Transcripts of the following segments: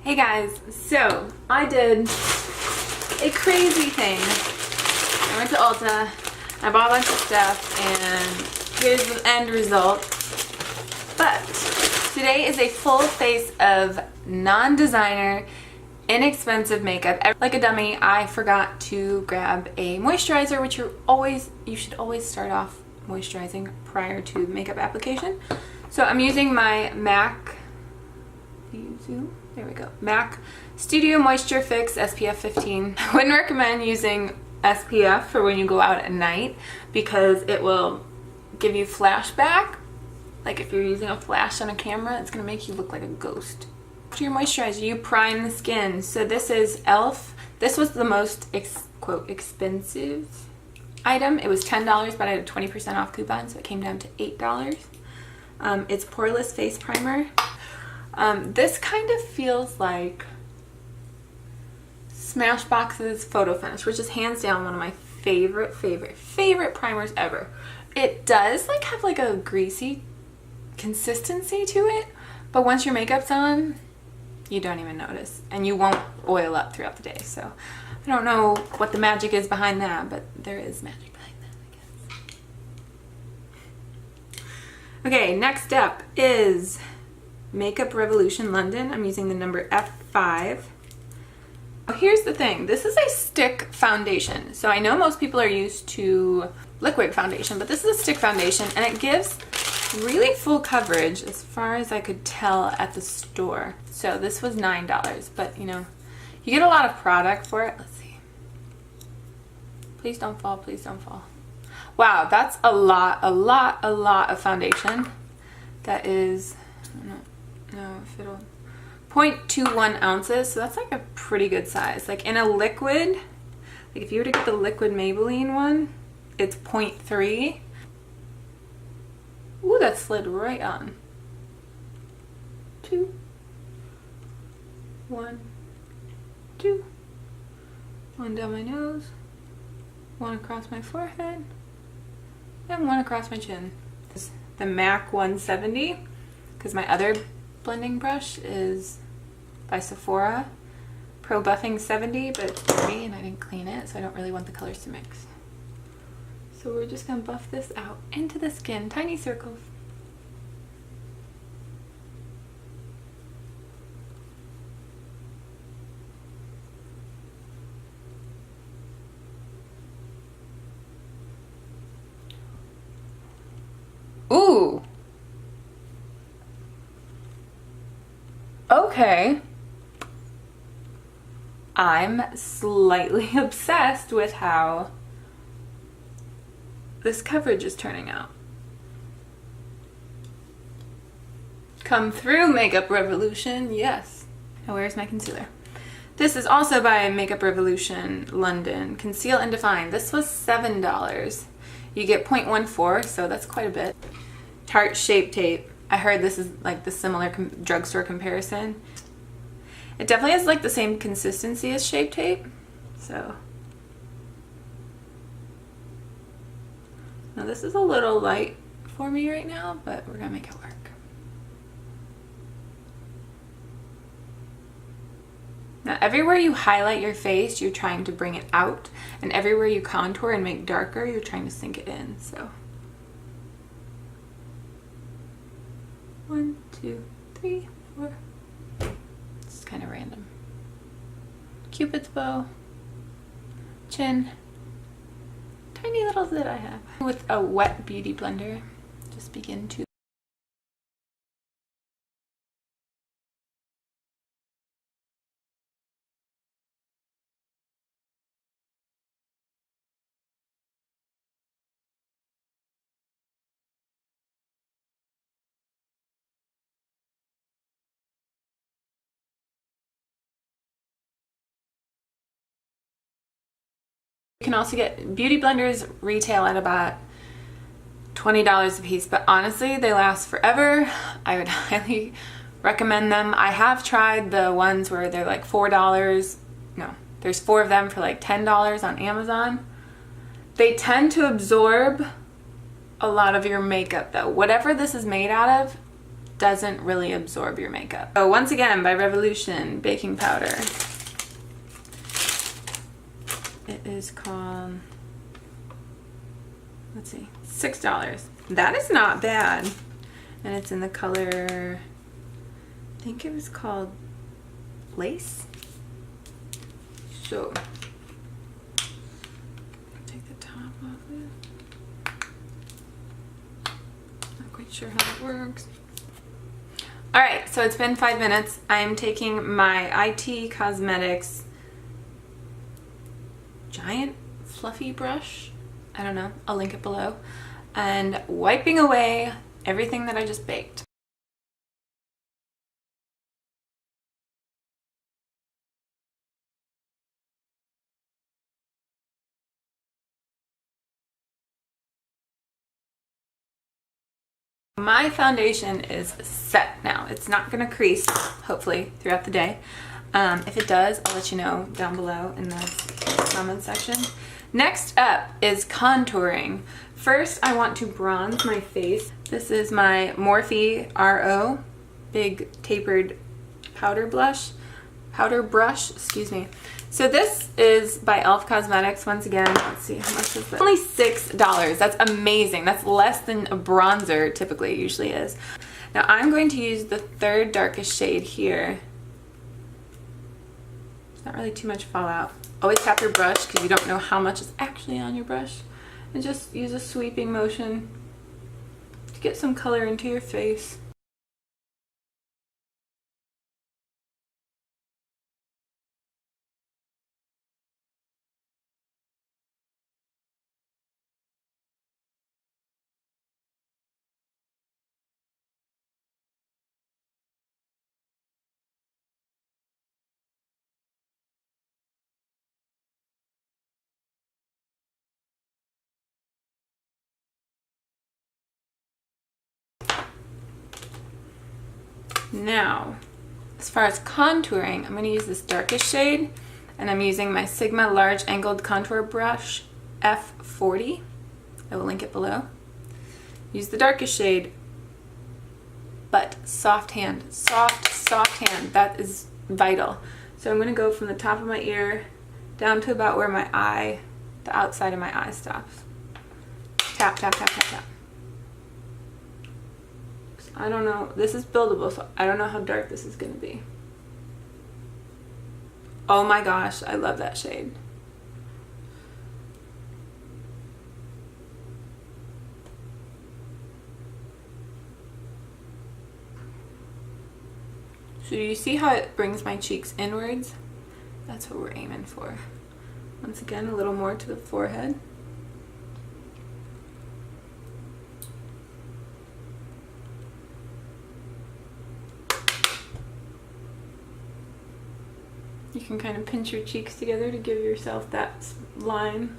Hey guys, so I did a crazy thing. I went to Ulta, I bought a bunch of stuff, and here's the end result. But today is a full face of non-designer, inexpensive makeup. Like a dummy, I forgot to grab a moisturizer, which you should always start off moisturizing prior to makeup application. So I'm using my MAC, there we go, MAC Studio Moisture Fix SPF 15. I wouldn't recommend using SPF for when you go out at night because it will give you flashback. Like if you're using a flash on a camera, it's gonna make you look like a ghost. After your moisturizer, you prime the skin. So this is E.L.F. This was the most quote expensive item. It was $10, but I had a 20% off coupon, so it came down to $8. It's Poreless face primer. This kind of feels like Smashbox's Photo Finish, which is hands down one of my favorite primers ever. It does like have like a greasy consistency to it, but once your makeup's on, you don't even notice, and you won't oil up throughout the day. So I don't know what the magic is behind that, but there is magic behind that, I guess. Okay, next up is Makeup Revolution London. I'm using the number F5. Here's the thing, this is a stick foundation. So I know most people are used to liquid foundation, but this is a stick foundation, and it gives really full coverage as far as I could tell at the store. So this was $9, but you know, you get a lot of product for it. Let's see. Please don't fall, please don't fall. Wow, that's a lot of foundation. That is, I don't know if it'll, 0.21 ounces, so that's like a pretty good size. Like in a liquid, like if you were to get the liquid Maybelline one, it's 0.3. Ooh, that slid right on. 2, 1, 2, 1 down my nose, 1 across my forehead, and 1 across my chin. This is the MAC 170, because my other blending brush is by Sephora, Pro Buffing 70, but it's dirty and I didn't clean it, so I don't really want the colors to mix. So we're just gonna buff this out into the skin, tiny circles. Ooh! Okay. I'm slightly obsessed with how this coverage is turning out. Come through, Makeup Revolution, yes. Now where's my concealer? This is also by Makeup Revolution London. Conceal and Define. This was $7. You get 0.14, so that's quite a bit. Tarte Shape Tape. I heard this is like the similar drugstore comparison. It definitely has like the same consistency as Shape Tape, so. Now this is a little light for me right now, but we're gonna make it work. Now everywhere you highlight your face, you're trying to bring it out, and everywhere you contour and make darker, you're trying to sink it in, so. 1, 2, 3, 4. It's kind of random. Cupid's bow, chin, tiny little zit I have. With a wet beauty blender, just begin to You can also get beauty blenders retail at about $20 a piece, but honestly they last forever. I would highly recommend them. I have tried the ones where they're like $4. No, there's 4 of them for like $10 on Amazon. They tend to absorb a lot of your makeup though. Whatever this is made out of, doesn't really absorb your makeup. So once again, by Revolution baking powder. It is called, let's see, $6. That is not bad. And it's in the color, I think it was called Lace. So, take the top off it. Not quite sure how that works. Alright, so it's been 5 minutes. I'm taking my IT Cosmetics giant fluffy brush, I don't know, I'll link it below, and wiping away everything that I just baked. My foundation is set now. It's not going to crease, hopefully, throughout the day. If it does, I'll let you know down below in the comment section. Next up is contouring. First, I want to bronze my face. This is my Morphe RO Big Tapered Powder Brush, excuse me. So this is by E.L.F. Cosmetics. Once again, let's see, how much is this? Only $6. That's amazing. That's less than a bronzer typically usually is. Now I'm going to use the third darkest shade here. There's not really too much fallout. Always tap your brush because you don't know how much is actually on your brush. And just use a sweeping motion to get some color into your face. Now, as far as contouring, I'm going to use this darkest shade, and I'm using my Sigma Large Angled Contour Brush F40. I will link it below. Use the darkest shade, but soft hand. Soft hand. That is vital. So I'm going to go from the top of my ear down to about where my eye, the outside of my eye stops. Tap, tap, tap, tap, tap. I don't know, this is buildable, so I don't know how dark this is going to be. Oh my gosh, I love that shade. So do you see how it brings my cheeks inwards? That's what we're aiming for. Once again, a little more to the forehead. You can kind of pinch your cheeks together to give yourself that line.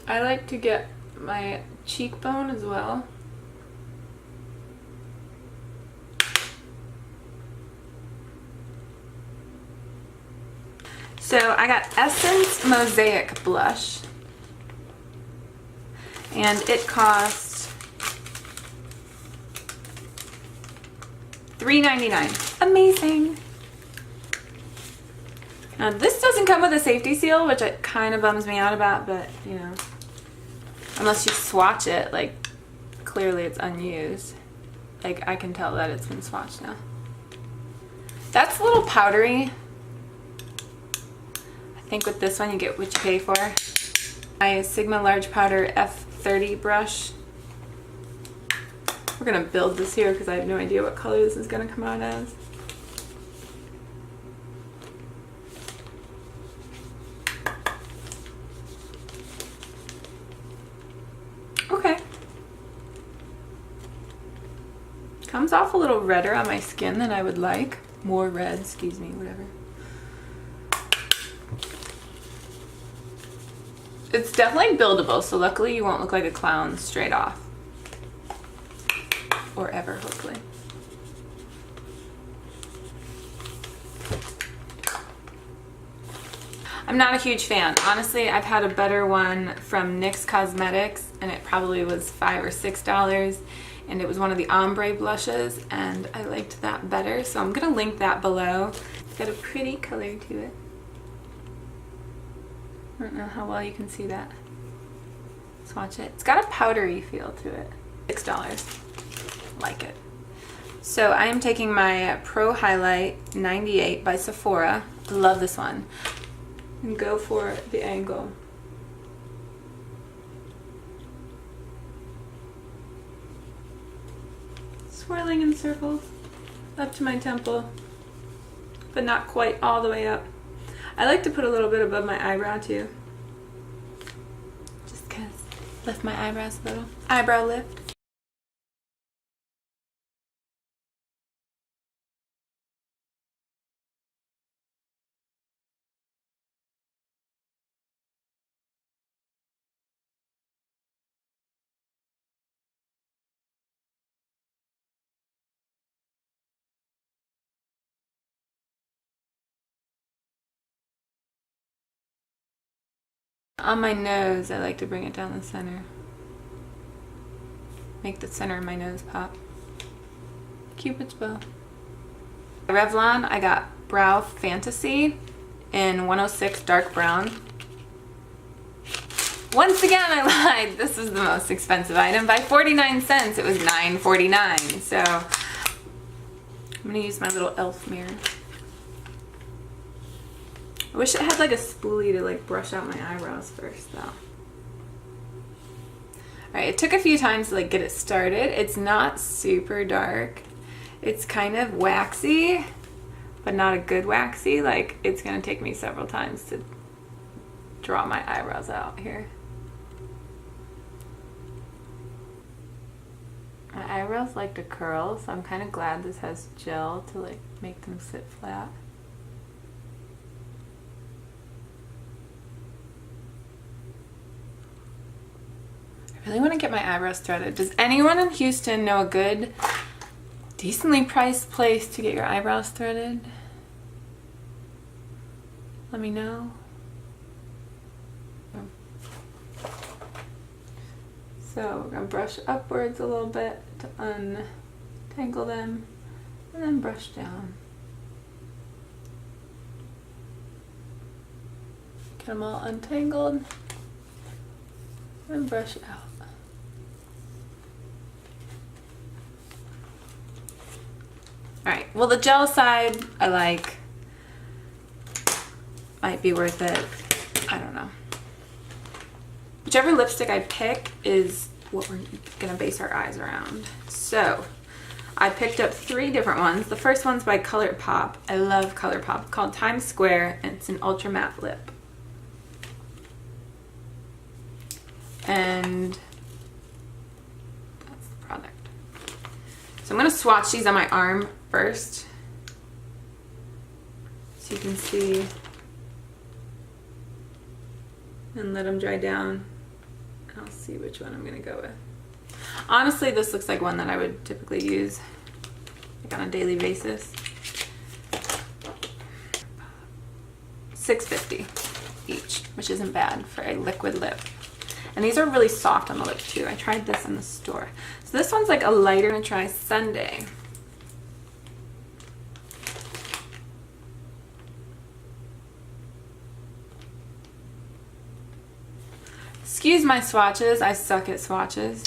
I like to get my cheekbone as well. So I got Essence Mosaic Blush, and it costs $3.99. Amazing. Now this doesn't come with a safety seal, which it kind of bums me out about, but you know, unless you swatch it, like clearly it's unused. Like I can tell that it's been swatched now. That's a little powdery. I think with this one you get what you pay for. My Sigma Large Powder F30 brush. We're gonna build this here because I have no idea what color this is gonna come out as. Okay. Comes off a little redder on my skin than I would like. More red, excuse me, whatever. It's definitely buildable, so luckily you won't look like a clown straight off. Or ever, hopefully. I'm not a huge fan. Honestly, I've had a better one from NYX Cosmetics and it probably was $5 or $6, and it was one of the ombre blushes, and I liked that better, so I'm gonna link that below. It's got a pretty color to it. I don't know how well you can see that. Swatch it. It's got a powdery feel to it. $6. Like it. So I am taking my Pro Highlight 98 by Sephora. Love this one. And go for the angle. Swirling in circles up to my temple, but not quite all the way up. I like to put a little bit above my eyebrow too. Just cause lift my eyebrows a little. Eyebrow lift. On my nose, I like to bring it down the center. Make the center of my nose pop. Cupid's bow. Revlon, I got Brow Fantasy in 106 dark brown. Once again, I lied. This is the most expensive item by 49 cents. It was $9.49. So I'm gonna use my little E.L.F. mirror. I wish it had like a spoolie to like brush out my eyebrows first though. Alright, it took a few times to like get it started. It's not super dark. It's kind of waxy, but not a good waxy. Like, it's gonna take me several times to draw my eyebrows out here. My eyebrows like to curl, so I'm kind of glad this has gel to like make them sit flat. I really want to get my eyebrows threaded. Does anyone in Houston know a good, decently priced place to get your eyebrows threaded? Let me know. So we're going to brush upwards a little bit to untangle them, and then brush down. Get them all untangled, and brush out. Alright, well the gel side I like. Might be worth it. I don't know. Whichever lipstick I pick is what we're gonna base our eyes around. So I picked up 3 different ones. The first one's by Colourpop. I love Colourpop. It's called Times Square, and it's an ultra matte lip. And that's the product. So I'm gonna swatch these on my arm first, so you can see, and let them dry down. I'll see which one I'm gonna go with. Honestly, this looks like one that I would typically use like on a daily basis. $6.50 each, which isn't bad for a liquid lip. And these are really soft on the lips too. I tried this in the store. So this one's like a lighter. I'm gonna try Sunday. Excuse my swatches, I suck at swatches.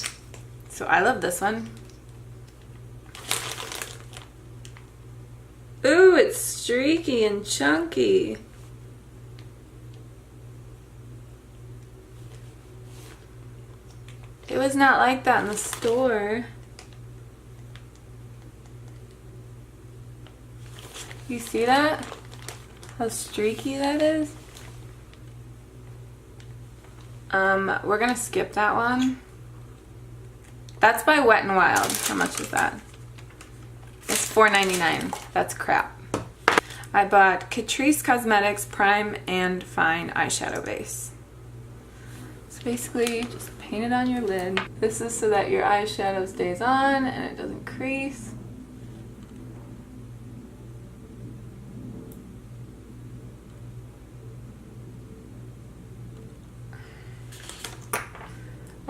So I love this one. Ooh, it's streaky and chunky. It was not like that in the store. You see that? How streaky that is? We're gonna skip that one. That's by Wet n Wild. How much is that? It's $4.99. That's crap. I bought Catrice Cosmetics Prime and Fine eyeshadow base. So basically, just paint it on your lid. This is so that your eyeshadow stays on and it doesn't crease.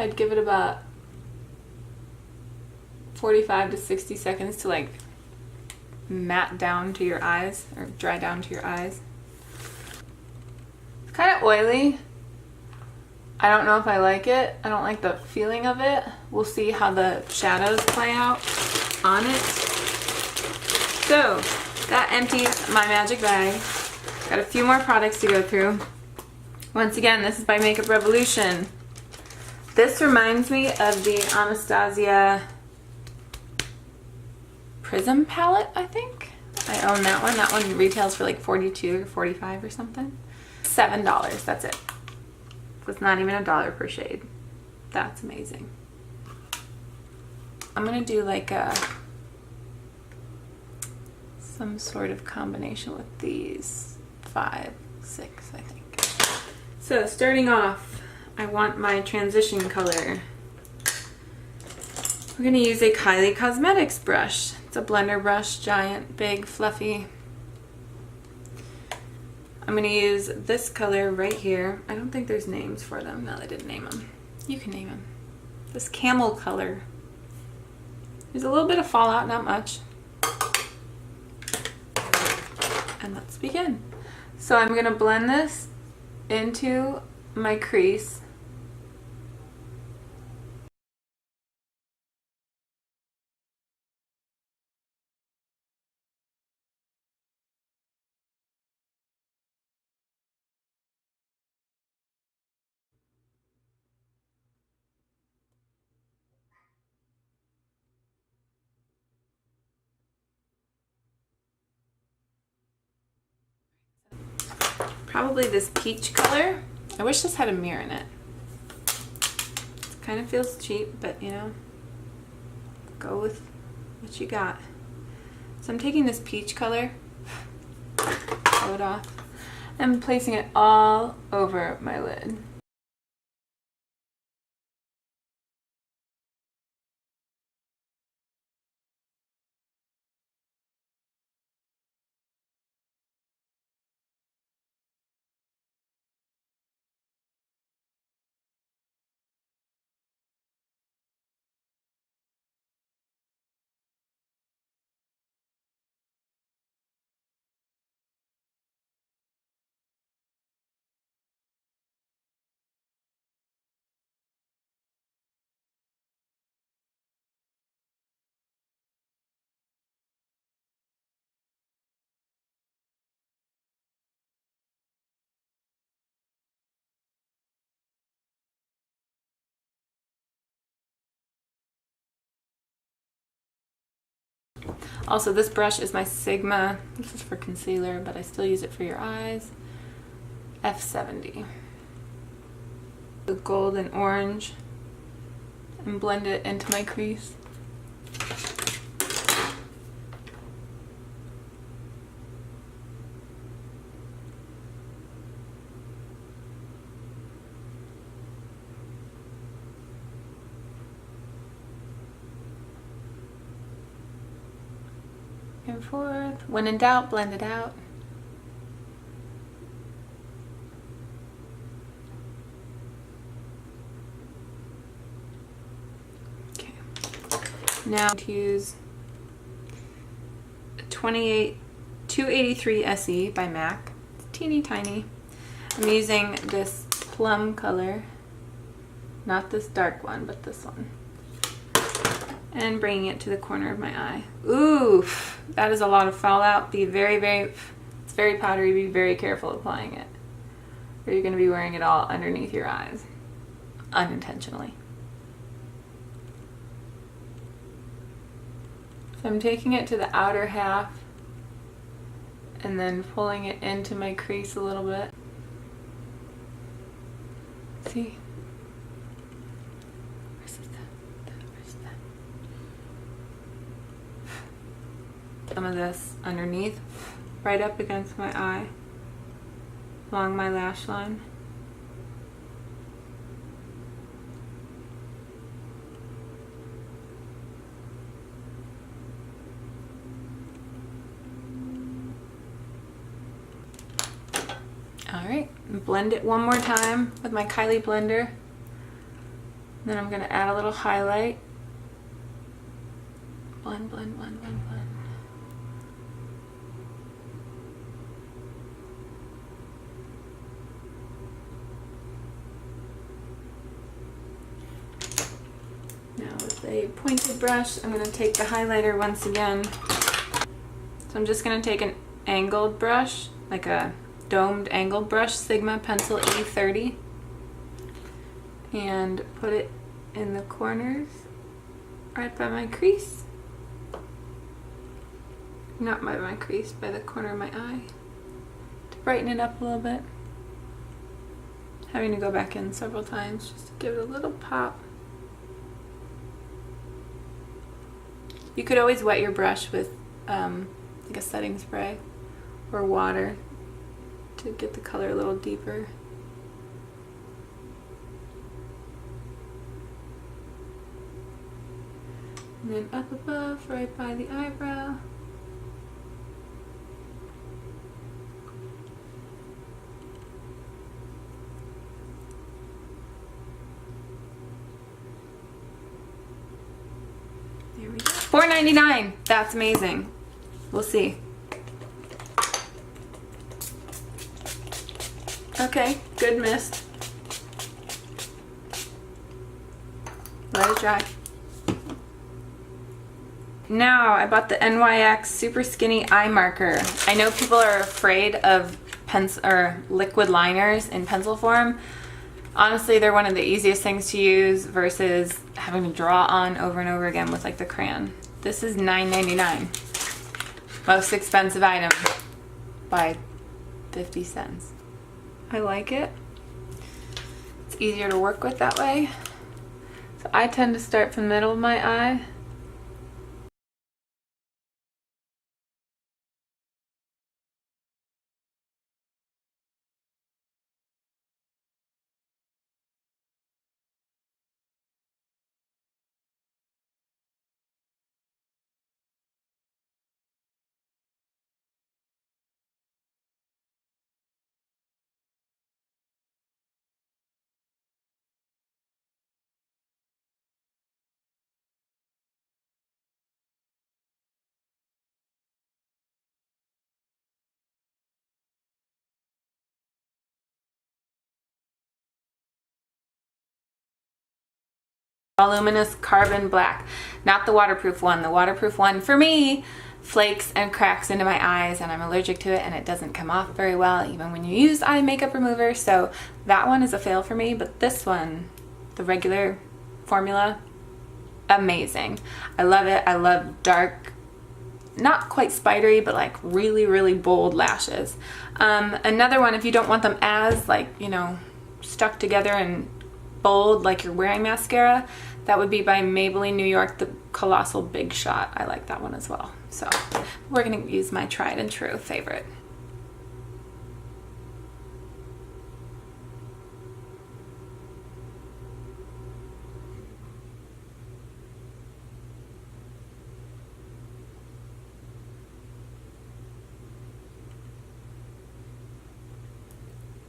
I'd give it about 45 to 60 seconds to like matte down to your eyes, or dry down to your eyes. It's kind of oily. I don't know if I like it. I don't like the feeling of it. We'll see how the shadows play out on it. So that empties my magic bag. Got a few more products to go through. Once again, this is by Makeup Revolution. This reminds me of the Anastasia Prism palette, I think. I own that one. That one retails for like $42 or $45 or something. $7, that's it. So it's not even $1 per shade. That's amazing. I'm gonna do like some sort of combination with these 5, 6, I think. So starting off, I want my transition color. We're gonna use a Kylie Cosmetics brush. It's a blender brush, giant, big, fluffy. I'm gonna use this color right here. I don't think there's names for them. No, they didn't name them. You can name them. This camel color. There's a little bit of fallout, not much. And let's begin. So I'm gonna blend this into my crease. Probably this peach color. I wish this had a mirror in it. It kind of feels cheap, but you know, go with what you got. So I'm taking this peach color, blow it off, and placing it all over my lid. Also, this brush is my Sigma. This is for concealer, but I still use it for your eyes. F70. The gold and orange, and blend it into my crease. And forth. When in doubt, blend it out. Okay. Now to use 283 SE by MAC. It's teeny tiny. I'm using this plum color, not this dark one, but this one. And bringing it to the corner of my eye. Ooh, that is a lot of fallout. Be very, it's very powdery. Be very careful applying it, or you're going to be wearing it all underneath your eyes, unintentionally. So I'm taking it to the outer half and then pulling it into my crease a little bit. See? Some of this underneath, right up against my eye, along my lash line. All right, blend it one more time with my Kylie blender. Then I'm going to add a little highlight. Blend, blend, blend, blend, blend. Now with a pointed brush, I'm going to take the highlighter once again. So I'm just going to take an angled brush, like a domed angled brush, Sigma Pencil E30, and put it in the corners right by my crease. Not by my crease, by the corner of my eye, to brighten it up a little bit. Having to go back in several times just to give it a little pop. You could always wet your brush with like a setting spray or water to get the color a little deeper. And then up above, right by the eyebrow. There we go. $4.99. That's amazing. We'll see. Okay, good mist. Let it dry. Now, I bought the NYX Super Skinny Eye Marker. I know people are afraid of pencil or liquid liners in pencil form. Honestly, they're one of the easiest things to use versus having to draw on over and over again with like the crayon. This is $9.99. Most expensive item by 50 cents. I like it. It's easier to work with that way. So I tend to start from the middle of my eye. Voluminous Carbon Black, not the waterproof one. The waterproof one for me flakes and cracks into my eyes and I'm allergic to it and it doesn't come off very well even when you use eye makeup remover, so that one is a fail for me. But this one, the regular formula, amazing. I love it. I love dark, not quite spidery, but like really, really bold lashes. Another one, if you don't want them as like, you know, stuck together and bold like you're wearing mascara, that would be by Maybelline New York, the Colossal Big Shot. I like that one as well. So we're gonna use my tried and true favorite.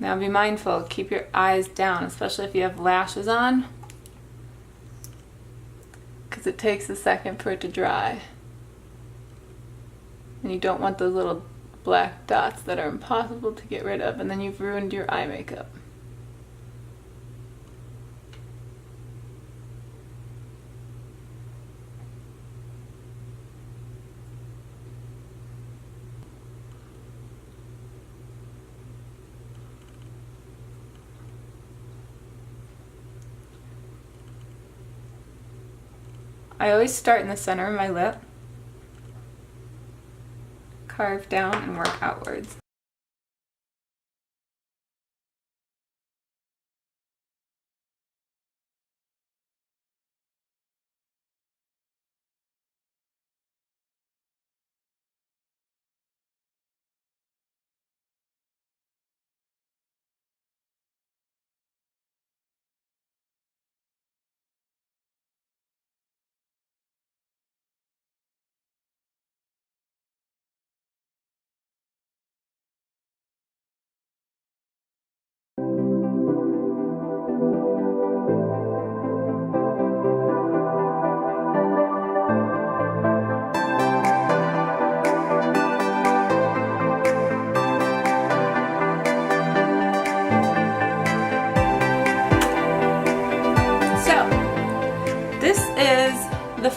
Now be mindful, keep your eyes down, especially if you have lashes on, because it takes a second for it to dry. And you don't want those little black dots that are impossible to get rid of, and then you've ruined your eye makeup. I always start in the center of my lip, carve down and work outwards.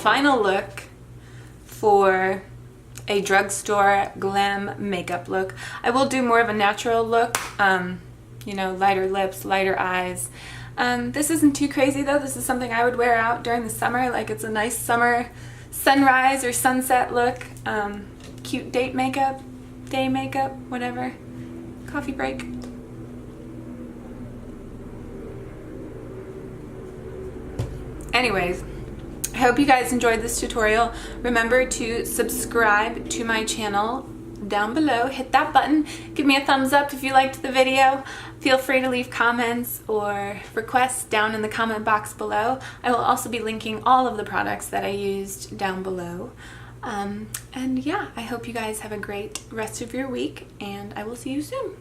final look for a drugstore glam makeup look. I will do more of a natural look, you know, lighter lips, lighter eyes. This isn't too crazy though. This is something I would wear out during the summer, like it's a nice summer sunrise or sunset look. Cute date makeup, day makeup, whatever. Coffee break. Anyways, I hope you guys enjoyed this tutorial. Remember to subscribe to my channel down below. Hit that button. Give me a thumbs up if you liked the video. Feel free to leave comments or requests down in the comment box below. I will also be linking all of the products that I used down below. And yeah, I hope you guys have a great rest of your week, and I will see you soon.